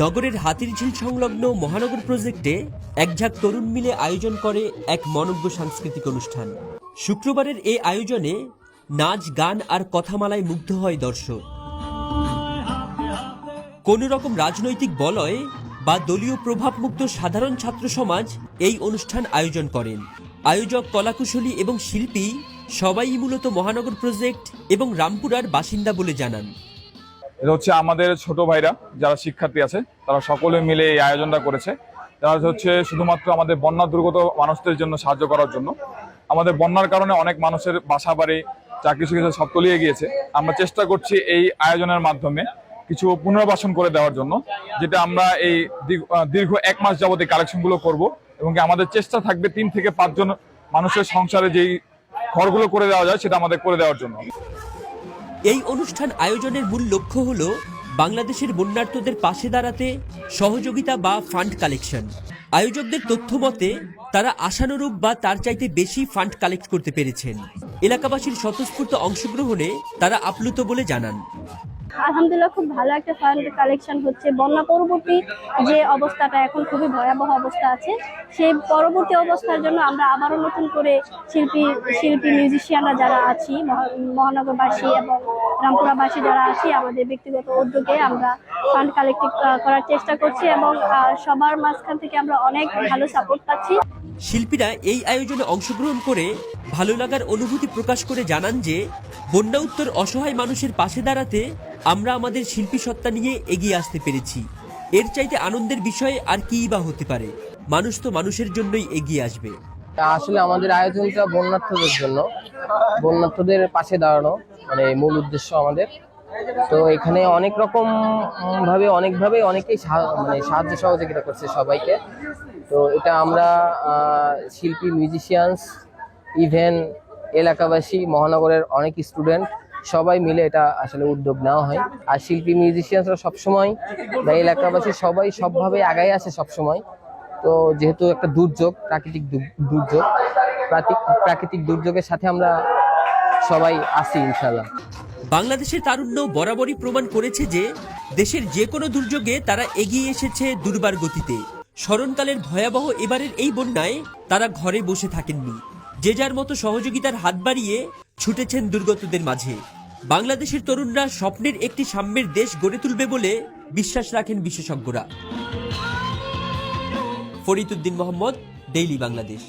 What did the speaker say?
নগরের হাতিরঝিল সংলগ্ন মহানগর প্রজেক্টে একঝাঁক তরুণ মিলে আয়োজন করে এক মনোজ্ঞ সাংস্কৃতিক অনুষ্ঠান। শুক্রবারের এই আয়োজনে নাচ, গান আর কথামালায় মুগ্ধ হয় দর্শক। কোন রকম রাজনৈতিক বলয় বা দলীয় প্রভাবমুক্ত সাধারণ ছাত্র সমাজ এই অনুষ্ঠান আয়োজন করেন। আয়োজক, কলাকুশলী এবং শিল্পী সবাই মূলত মহানগর প্রজেক্ট এবং রামপুরার বাসিন্দা বলে জানান। এটা হচ্ছে আমাদের ছোট ভাইরা যারা শিক্ষার্থী আছে, তারা সকলে মিলে এই আয়োজনটা করেছে। তারা হচ্ছে শুধুমাত্র আমাদের বন্যা দুর্গত মানুষদের জন্য সাহায্য করার জন্য। আমাদের বন্যার কারণে অনেক মানুষের বাসা বাড়ি, চাকরি সুবিধা সব তলিয়ে গিয়েছে। আমরা চেষ্টা করছি এই আয়োজনের মাধ্যমে কিছু পুনর্বাসন করে দেওয়ার জন্য, যেটা আমরা এই দীর্ঘ 1 মাস যাবত এই কালেকশনগুলো করব এবং আমাদের চেষ্টা থাকবে 3 থেকে 5 জন মানুষের সংসারে যেই ঘরগুলো করে দেওয়া যায় সেটা আমাদের করে দেওয়ার জন্য। এই অনুষ্ঠান আয়োজনের মূল লক্ষ্য হল বাংলাদেশের বন্যার্তদের পাশে দাঁড়াতে সহযোগিতা বা ফান্ড কালেকশন। আয়োজকদের তথ্য মতে তারা আশানুরূপ বা তার চাইতে বেশি ফান্ড কালেক্ট করতে পেরেছেন। এলাকাবাসীর স্বতঃস্ফূর্ত অংশগ্রহণে তারা আপ্লুত বলে জানান। আলহামদুলিল্লাহ, খুব ভালো একটা ফান্ড কালেকশন হচ্ছে। বন্যা পরবর্তী যে অবস্থাটা এখন খুবই ভয়াবহ অবস্থা আছে, সেই পরবর্তী অবস্থার জন্য আমরা আবারও নতুন করে শিল্পী মিউজিশিয়ানরা যারা আছি, মহানগরবাসী এবং রামপুরাবাসী যারা আছি, আমাদের ব্যক্তিগত উদ্যোগে আমরা ফান্ড কালেক্ট করার চেষ্টা করছি এবং সবার মাঝখান থেকে আমরা অনেক ভালো সাপোর্ট পাচ্ছি। শিল্পীরা এই আয়োজনে অংশগ্রহণ করে ভালো লাগার অনুভূতি প্রকাশ করে জানান যে বন্যা উত্তর অসহায় মানুষের পাশে দাঁড়াতে আমরা আমাদের শিল্পী সত্তা নিয়ে এগিয়ে আসতে পেরেছি। এর চাইতে আনন্দের বিষয় আর কি বা হতে পারে? মানুষ তো মানুষের জন্যই এগিয়ে আসবে। আসলে আমাদের আয়োজনটা বন্যার্থদের জন্য, বন্যার্থদের পাশে দাঁড়ানো মানে মূল উদ্দেশ্য আমাদের। তো এখানে অনেক রকম ভাবে অনেকেই সাহায্য সহযোগিতা করছে সবাইকে। তো এটা আমরা শিল্পী, মিউজিশিয়ানস, ইভেন এলাকাবাসী, মহানগরের অনেক স্টুডেন্ট সবাই মিলে এটা আসলে উদ্যোগ নেওয়া হয়। আর শিল্পী, মিউজিশিয়ানসরা সবসময় বা এলাকাবাসী সবাই সবভাবে আগায় আসে সবসময়। তো যেহেতু একটা দুর্যোগ, প্রাকৃতিক দুর্যোগের সাথে আমরা সবাই আছি ইনশাআল্লাহ। বাংলাদেশের তারুণ্য বরাবরই প্রমাণ করেছে যে দেশের যে কোনো দুর্যোগে তারা এগিয়ে এসেছে দুর্বার গতিতে। স্মরণকালের ভয়াবহ এবারের এই বন্যায় তারা ঘরে বসে থাকেননি, যে যার মতো সহযোগিতার হাত বাড়িয়ে ছুটেছেন দুর্গতদের মাঝে। বাংলাদেশের তরুণরা স্বপ্নের একটি সাম্যের দেশ গড়ে তুলবে বলে বিশ্বাস রাখেন বিশেষজ্ঞরা। ফরিদ উদ্দিন মোহাম্মদ, ডেইলি বাংলাদেশ।